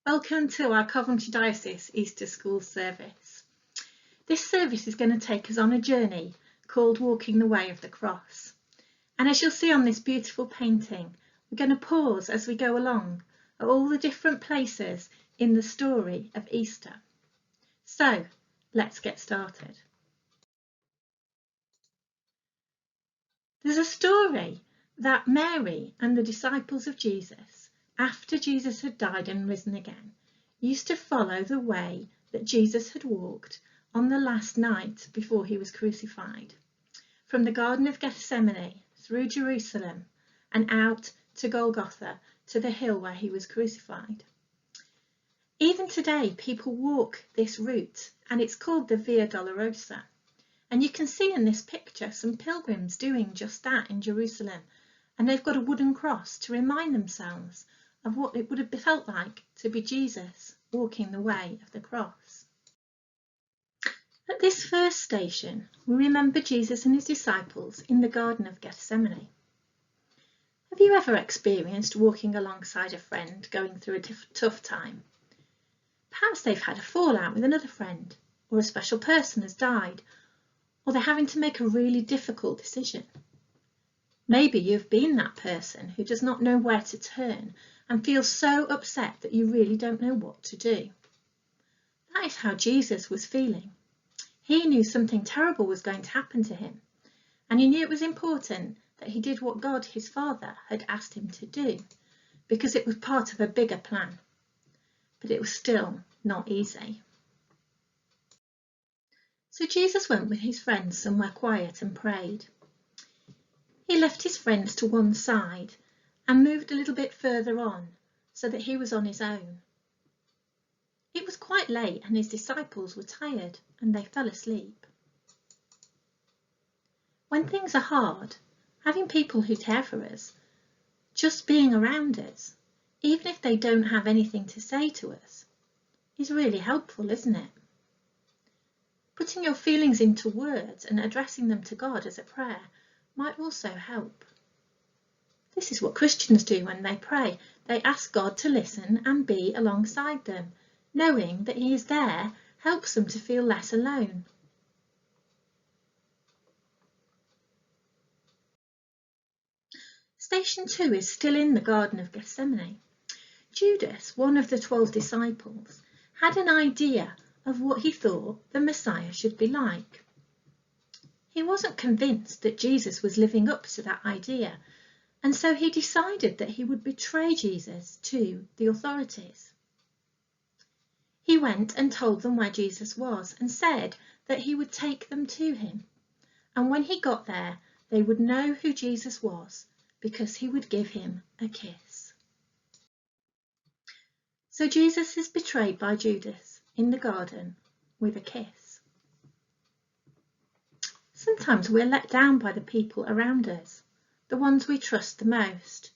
Welcome to our Coventry Diocese Easter School service. This service is going to take us on a journey called Walking the Way of the Cross. And as you'll see on this beautiful painting, we're going to pause as we go along at all the different places in the story of Easter. So let's get started. There's a story that Mary and the disciples of Jesus, after Jesus had died and risen again, used to follow the way that Jesus had walked on the last night before he was crucified, from the Garden of Gethsemane through Jerusalem and out to Golgotha, to the hill where he was crucified. Even today, people walk this route, and it's called the Via Dolorosa. And you can see in this picture some pilgrims doing just that in Jerusalem, and they've got a wooden cross to remind themselves of what it would have felt like to be Jesus walking the way of the cross. At this first station, we remember Jesus and his disciples in the Garden of Gethsemane. Have you ever experienced walking alongside a friend going through a tough time? Perhaps they've had a fallout with another friend, or a special person has died, or they're having to make a really difficult decision. Maybe you've been that person who does not know where to turn and feels so upset that you really don't know what to do. That is how Jesus was feeling. He knew something terrible was going to happen to him, and he knew it was important that he did what God, his Father, had asked him to do, because it was part of a bigger plan. But it was still not easy. So Jesus went with his friends somewhere quiet and prayed. He left his friends to one side and moved a little bit further on so that he was on his own. It was quite late and his disciples were tired and they fell asleep. When things are hard, having people who care for us, just being around us, even if they don't have anything to say to us, is really helpful, isn't it? Putting your feelings into words and addressing them to God as a prayer might also help. This is what Christians do when they pray. They ask God to listen and be alongside them. Knowing that he is there helps them to feel less alone. Station 2 is still in the Garden of Gethsemane. Judas, one of the 12 disciples, had an idea of what he thought the Messiah should be like. He wasn't convinced that Jesus was living up to that idea, and so he decided that he would betray Jesus to the authorities. He went and told them where Jesus was and said that he would take them to him, and when he got there, they would know who Jesus was because he would give him a kiss. So Jesus is betrayed by Judas in the garden with a kiss. Sometimes we're let down by the people around us, the ones we trust the most.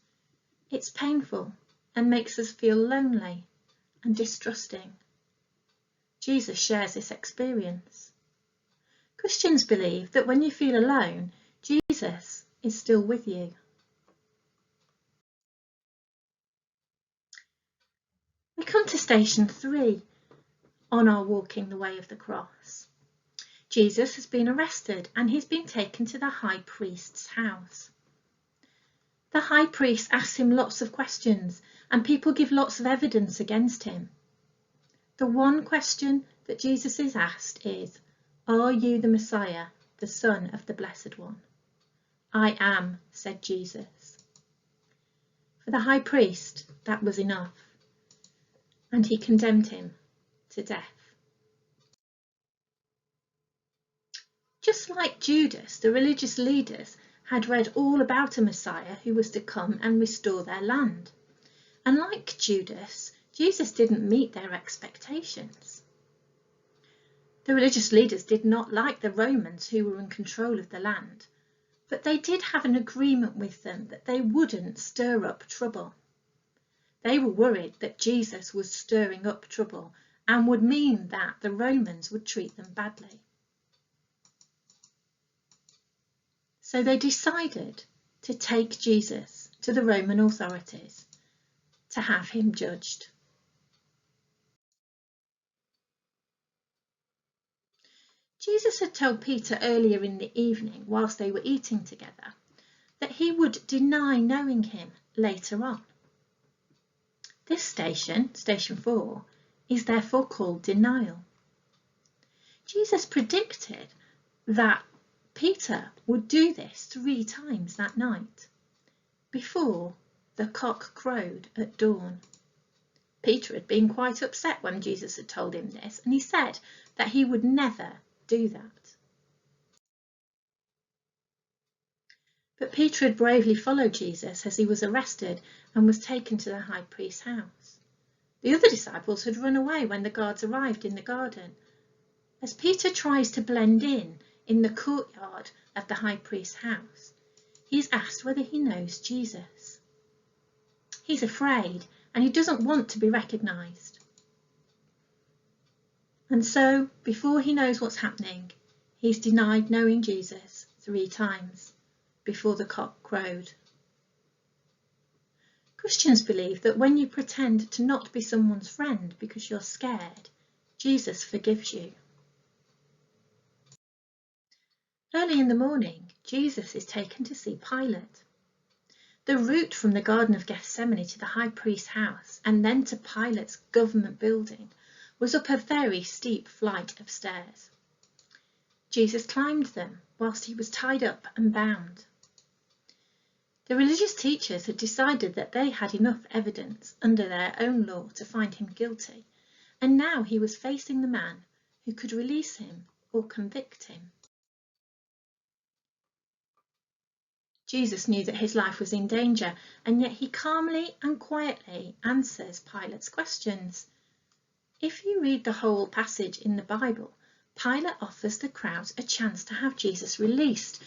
It's painful and makes us feel lonely and distrusting. Jesus shares this experience. Christians believe that when you feel alone, Jesus is still with you. We come to station 3 on our walking the way of the cross. Jesus has been arrested and he's been taken to the high priest's house. The high priest asks him lots of questions and people give lots of evidence against him. The one question that Jesus is asked is, "Are you the Messiah, the Son of the Blessed One?" "I am," said Jesus. For the high priest, that was enough, and he condemned him to death. Just like Judas, the religious leaders had read all about a Messiah who was to come and restore their land. And like Judas, Jesus didn't meet their expectations. The religious leaders did not like the Romans who were in control of the land, but they did have an agreement with them that they wouldn't stir up trouble. They were worried that Jesus was stirring up trouble and would mean that the Romans would treat them badly. So they decided to take Jesus to the Roman authorities to have him judged. Jesus had told Peter earlier in the evening, whilst they were eating together, that he would deny knowing him later on. This station, station 4, is therefore called denial. Jesus predicted that Peter would do this 3 times that night, before the cock crowed at dawn. Peter had been quite upset when Jesus had told him this, and he said that he would never do that. But Peter had bravely followed Jesus as he was arrested and was taken to the high priest's house. The other disciples had run away when the guards arrived in the garden. As Peter tries to blend in the courtyard of the high priest's house, he is asked whether he knows Jesus. He's afraid and he doesn't want to be recognised. And so, before he knows what's happening, he's denied knowing Jesus 3 times before the cock crowed. Christians believe that when you pretend to not be someone's friend because you're scared, Jesus forgives you. Early in the morning, Jesus is taken to see Pilate. The route from the Garden of Gethsemane to the high priest's house and then to Pilate's government building was up a very steep flight of stairs. Jesus climbed them whilst he was tied up and bound. The religious teachers had decided that they had enough evidence under their own law to find him guilty, and now he was facing the man who could release him or convict him. Jesus knew that his life was in danger, and yet he calmly and quietly answers Pilate's questions. If you read the whole passage in the Bible, Pilate offers the crowds a chance to have Jesus released,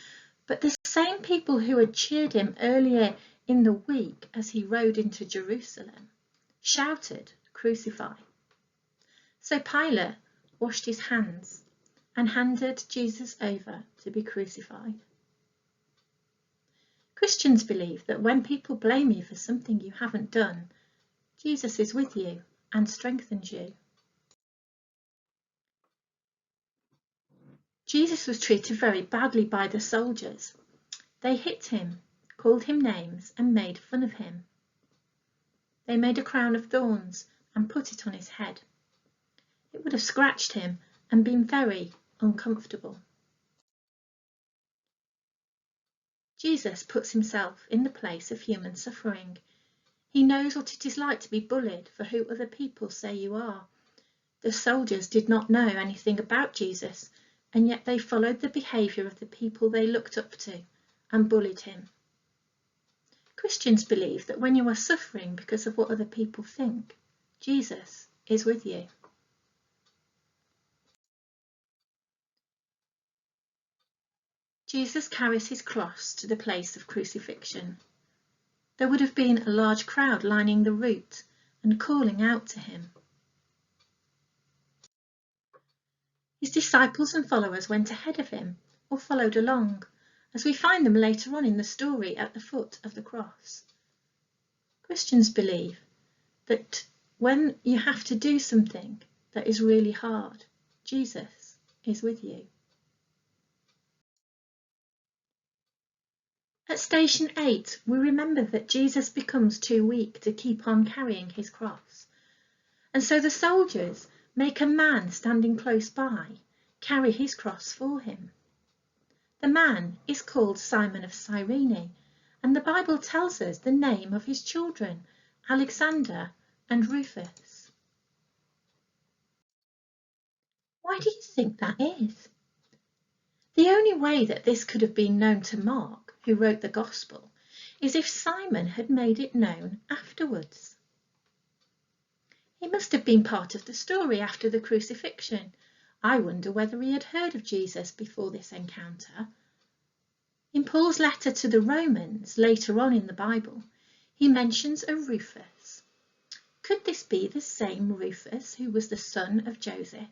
but the same people who had cheered him earlier in the week as he rode into Jerusalem shouted, "Crucify." So Pilate washed his hands and handed Jesus over to be crucified. Christians believe that when people blame you for something you haven't done, Jesus is with you and strengthens you. Jesus was treated very badly by the soldiers. They hit him, called him names, and made fun of him. They made a crown of thorns and put it on his head. It would have scratched him and been very uncomfortable. Jesus puts himself in the place of human suffering. He knows what it is like to be bullied for who other people say you are. The soldiers did not know anything about Jesus, and yet they followed the behaviour of the people they looked up to and bullied him. Christians believe that when you are suffering because of what other people think, Jesus is with you. Jesus carries his cross to the place of crucifixion. There would have been a large crowd lining the route and calling out to him. His disciples and followers went ahead of him or followed along, as we find them later on in the story at the foot of the cross. Christians believe that when you have to do something that is really hard, Jesus is with you. At station 8, we remember that Jesus becomes too weak to keep on carrying his cross. And so the soldiers make a man standing close by carry his cross for him. The man is called Simon of Cyrene, and the Bible tells us the name of his children, Alexander and Rufus. Why do you think that is? The only way that this could have been known to Mark, who wrote the Gospel, is if Simon had made it known afterwards. He must have been part of the story after the crucifixion. I wonder whether he had heard of Jesus before this encounter. In Paul's letter to the Romans, later on in the Bible, he mentions a Rufus. Could this be the same Rufus who was the son of Joseph?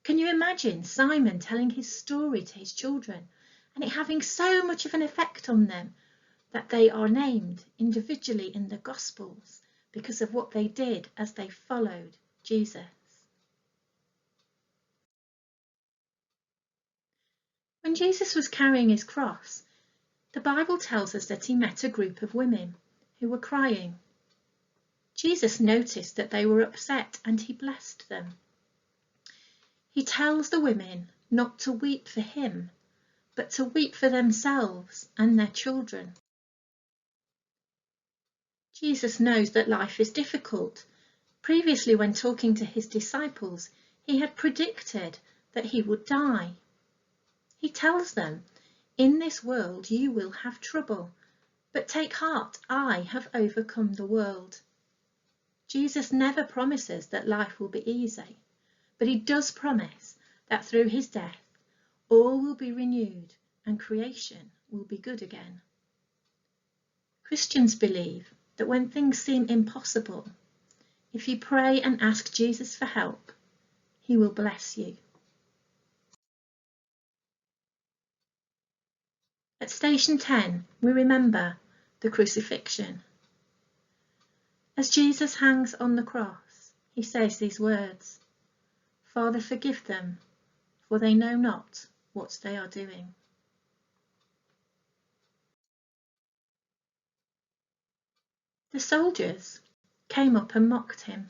Can you imagine Simon telling his story to his children and it having so much of an effect on them that they are named individually in the Gospels because of what they did as they followed Jesus? When Jesus was carrying his cross, the Bible tells us that he met a group of women who were crying. Jesus noticed that they were upset and he blessed them. He tells the women not to weep for him, but to weep for themselves and their children. Jesus knows that life is difficult. Previously, when talking to his disciples, he had predicted that he would die. He tells them, "In this world you will have trouble, but take heart, I have overcome the world." Jesus never promises that life will be easy, but he does promise that through his death, all will be renewed and creation will be good again. Christians believe that when things seem impossible, if you pray and ask Jesus for help, he will bless you. At station 10, we remember the crucifixion. As Jesus hangs on the cross, he says these words, "Father, forgive them, for they know not what they are doing." The soldiers came up and mocked him.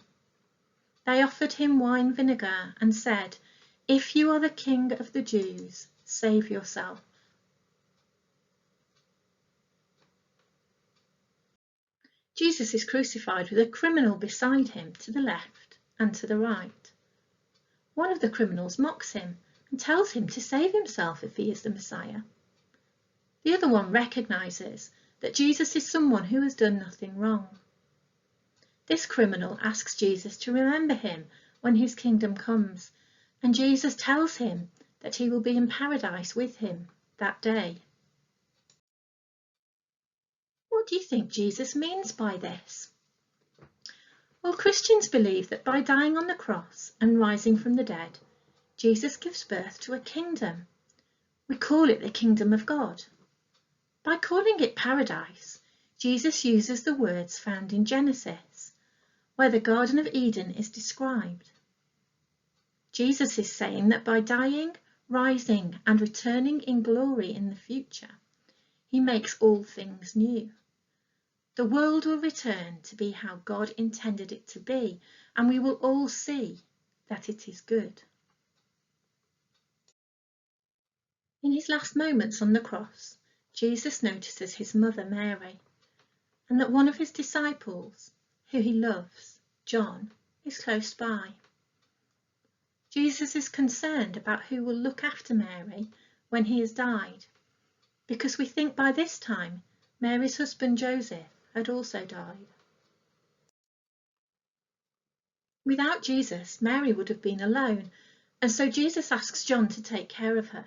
They offered him wine vinegar and said, "If you are the King of the Jews, save yourself." Jesus is crucified with a criminal beside him to the left and to the right. One of the criminals mocks him and tells him to save himself if he is the Messiah. The other one recognises that Jesus is someone who has done nothing wrong. This criminal asks Jesus to remember him when his kingdom comes, and Jesus tells him that he will be in paradise with him that day. What do you think Jesus means by this? Well, Christians believe that by dying on the cross and rising from the dead, Jesus gives birth to a kingdom. We call it the kingdom of God. By calling it paradise, Jesus uses the words found in Genesis, where the Garden of Eden is described. Jesus is saying that by dying, rising, and returning in glory in the future, he makes all things new. The world will return to be how God intended it to be, and we will all see that it is good. In his last moments on the cross, Jesus notices his mother Mary, and that one of his disciples, who he loves, John, is close by. Jesus is concerned about who will look after Mary when he has died, because we think by this time Mary's husband Joseph had also died. Without Jesus, Mary would have been alone, and so Jesus asks John to take care of her.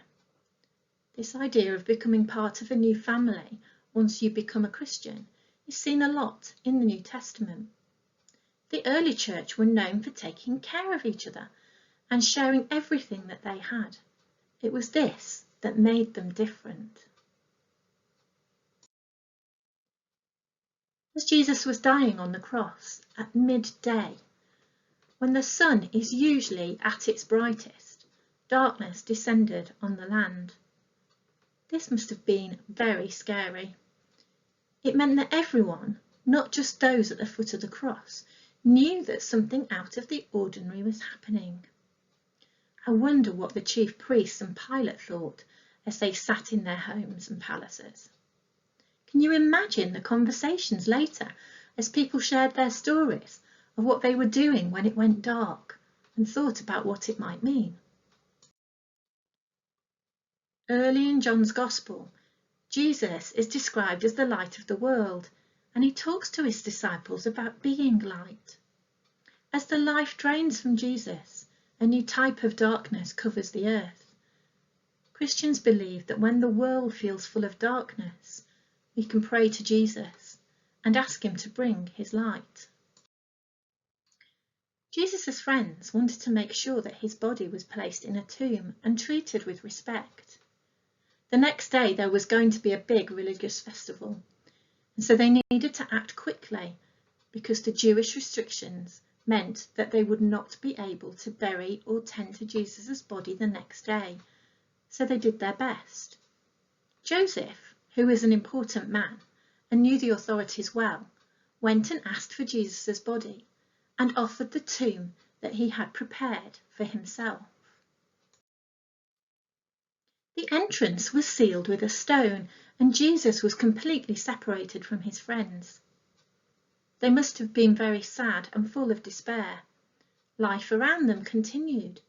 This idea of becoming part of a new family once you become a Christian is seen a lot in the New Testament. The early church were known for taking care of each other and sharing everything that they had. It was this that made them different. As Jesus was dying on the cross at midday, when the sun is usually at its brightest, darkness descended on the land. This must have been very scary. It meant that everyone, not just those at the foot of the cross, knew that something out of the ordinary was happening. I wonder what the chief priests and Pilate thought as they sat in their homes and palaces. Can you imagine the conversations later as people shared their stories of what they were doing when it went dark and thought about what it might mean? Early in John's Gospel, Jesus is described as the light of the world, and he talks to his disciples about being light. As the life drains from Jesus, a new type of darkness covers the earth. Christians believe that when the world feels full of darkness, we can pray to Jesus and ask him to bring his light. Jesus' friends wanted to make sure that his body was placed in a tomb and treated with respect. The next day there was going to be a big religious festival, and so they needed to act quickly because the Jewish restrictions meant that they would not be able to bury or tend to Jesus' body the next day. so they did their best. Joseph, who was an important man and knew the authorities well, went and asked for Jesus' body and offered the tomb that he had prepared for himself. The entrance was sealed with a stone, and Jesus was completely separated from his friends. They must have been very sad and full of despair. Life around them continued.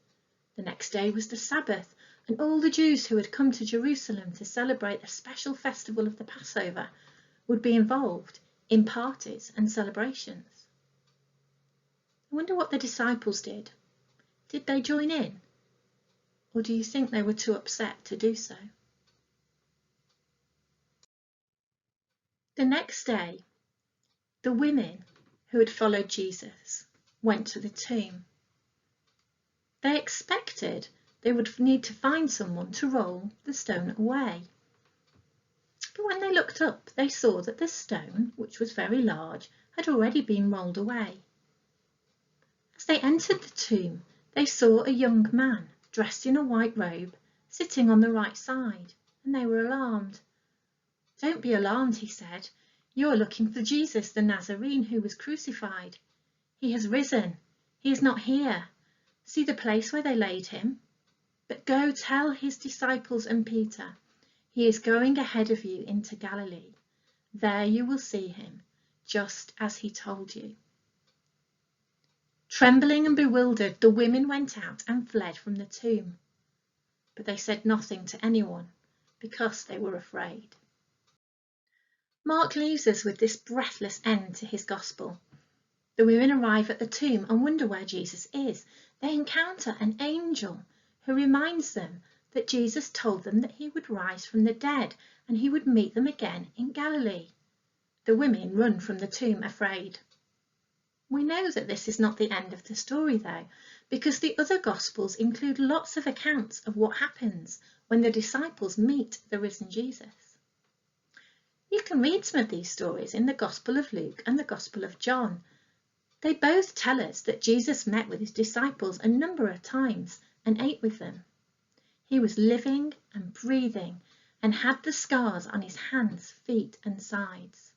The next day was the Sabbath, and all the Jews who had come to Jerusalem to celebrate the special festival of the Passover would be involved in parties and celebrations. I wonder what the disciples did. Did they join in? Or do you think they were too upset to do so? The next day, the women who had followed Jesus went to the tomb. They expected they would need to find someone to roll the stone away. But when they looked up, they saw that the stone, which was very large, had already been rolled away. As they entered the tomb, they saw a young man dressed in a white robe sitting on the right side, and they were alarmed. "Don't be alarmed," he said. "You are looking for Jesus the Nazarene who was crucified. He has risen. He is not here. See the place where they laid him? But go tell his disciples and Peter, he is going ahead of you into Galilee. There you will see him, just as he told you." Trembling and bewildered, the women went out and fled from the tomb. But they said nothing to anyone because they were afraid. Mark leaves us with this breathless end to his gospel. The women arrive at the tomb and wonder where Jesus is. They encounter an angel who reminds them that Jesus told them that he would rise from the dead and he would meet them again in Galilee. The women run from the tomb afraid. We know that this is not the end of the story though, because the other Gospels include lots of accounts of what happens when the disciples meet the risen Jesus. You can read some of these stories in the Gospel of Luke and the Gospel of John. They both tell us that Jesus met with his disciples a number of times and ate with them. He was living and breathing and had the scars on his hands, feet and sides.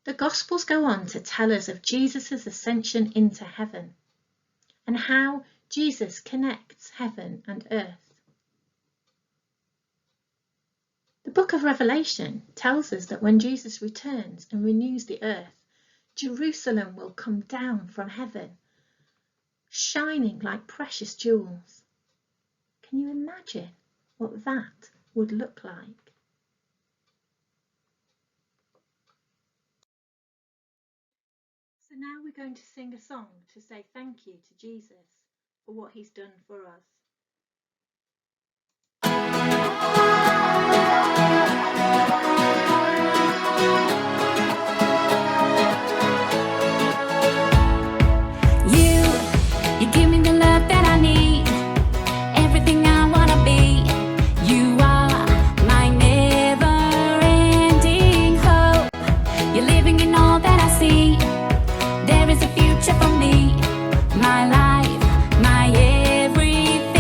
The Gospels go on to tell us of Jesus' ascension into heaven and how Jesus connects heaven and earth. The book of Revelation tells us that when Jesus returns and renews the earth, Jerusalem will come down from heaven, shining like precious jewels. Can you imagine what that would look like? So now we're going to sing a song to say thank you to Jesus for what he's done for us. You give me the love that I need, everything I wanna be. You are my never-ending hope. You're living in all that I see. There is a future for me, my life, my everything.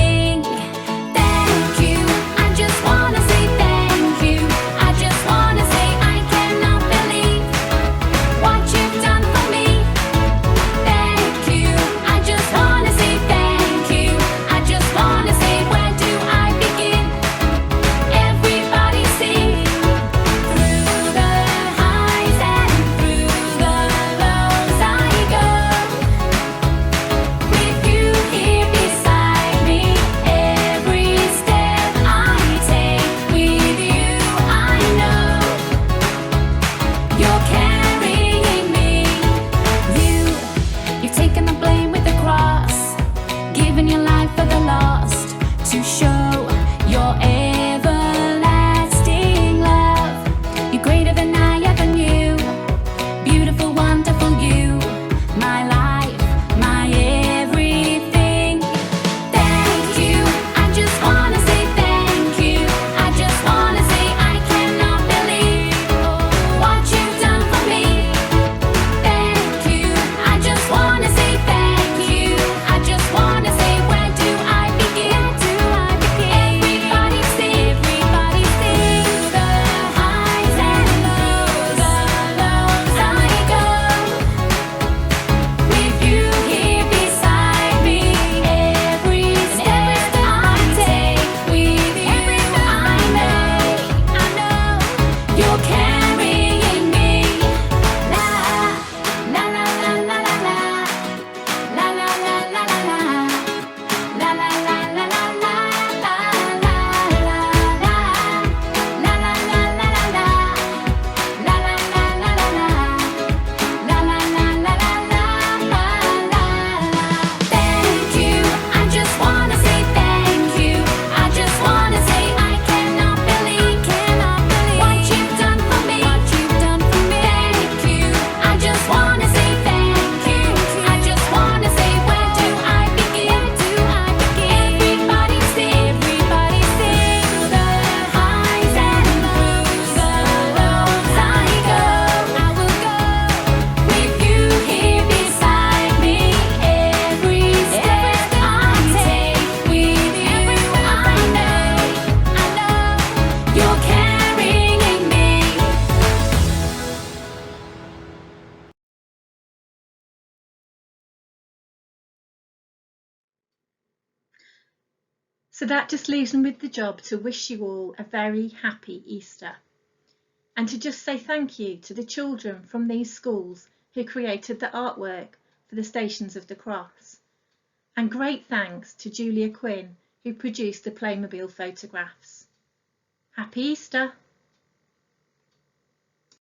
So that just leaves me with the job to wish you all a very happy Easter, and to just say thank you to the children from these schools who created the artwork for the Stations of the Cross. And great thanks to Julia Quinn, who produced the Playmobil photographs. Happy Easter!